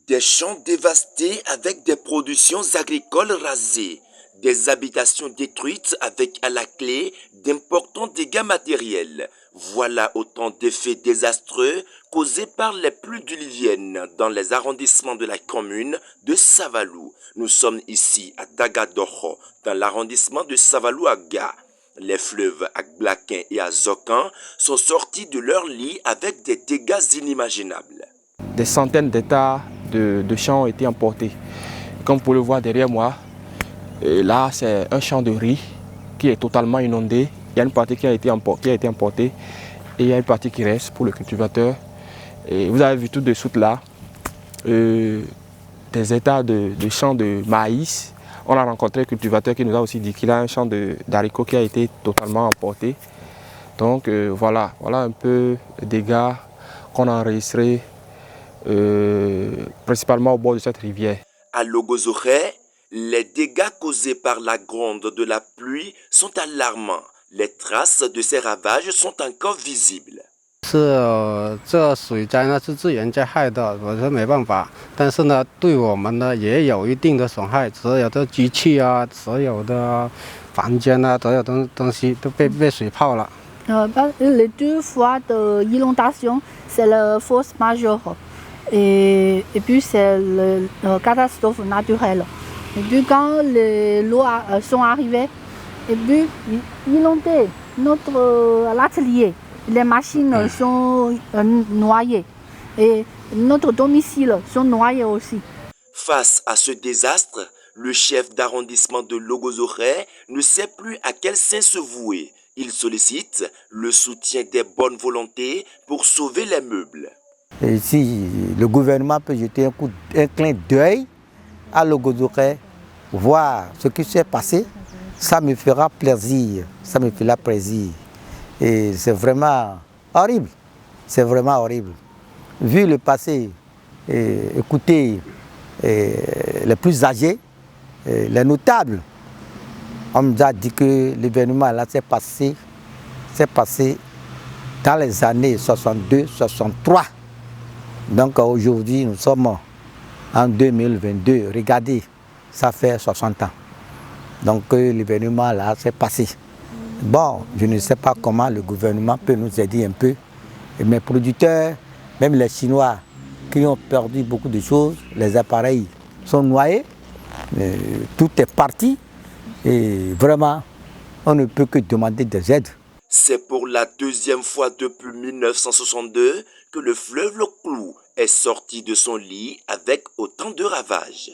Des champs dévastés avec des productions agricoles rasées, des habitations détruites avec à la clé d'importants dégâts matériels. Voilà autant d'effets désastreux causés par les pluies diluviennes dans les arrondissements de la commune de Savalou. Nous sommes ici à Dagadoro, dans l'arrondissement de Savalou-Aga. Les fleuves Agblaquin et Azokan sont sortis de leur lit avec des dégâts inimaginables. Des centaines d'hectares de champs ont été emportés. Comme vous pouvez le voir derrière moi, là c'est un champ de riz qui est totalement inondé. Il y a une partie qui a été emportée et il y a une partie qui reste pour le cultivateur. Et vous avez vu tout de suite là des hectares de champs de maïs. On a rencontré un cultivateur qui nous a aussi dit qu'il a un champ d'haricots qui a été totalement emporté. Donc voilà un peu les dégâts qu'on a enregistrés principalement au bord de cette rivière. À Logozoré, les dégâts causés par la gronde de la pluie sont alarmants. Les traces de ces ravages sont encore visibles. 这水灾呢是自然灾害的，我是没办法。但是呢，对我们呢也有一定的损害，所有的机器啊，所有的房间啊，所有东西都被水泡了。Les deux fois de inondation, c'est la force majeure et puis c'est la catastrophe naturelle. Et puis quand les lois sont arrivées, et puis inondé notre atelier. Les machines sont noyées et notre domicile sont noyés aussi. Face à ce désastre, le chef d'arrondissement de Logozoré ne sait plus à quel saint se vouer. Il sollicite le soutien des bonnes volontés pour sauver les meubles. Et si le gouvernement peut jeter un clin d'œil à Logozoré, voir ce qui s'est passé, ça me fera plaisir, ça me fera plaisir. Et c'est vraiment horrible, c'est vraiment horrible. Vu le passé, écoutez les plus âgés, les notables, on nous a dit que l'événement là s'est passé dans les années 62-63. Donc aujourd'hui nous sommes en 2022, regardez, ça fait 60 ans. Donc l'événement là s'est passé. Bon, je ne sais pas comment le gouvernement peut nous aider un peu. Et mes producteurs, même les Chinois qui ont perdu beaucoup de choses, les appareils sont noyés, tout est parti et vraiment, on ne peut que demander des aides. C'est pour la deuxième fois depuis 1962 que le fleuve Le Clou est sorti de son lit avec autant de ravages.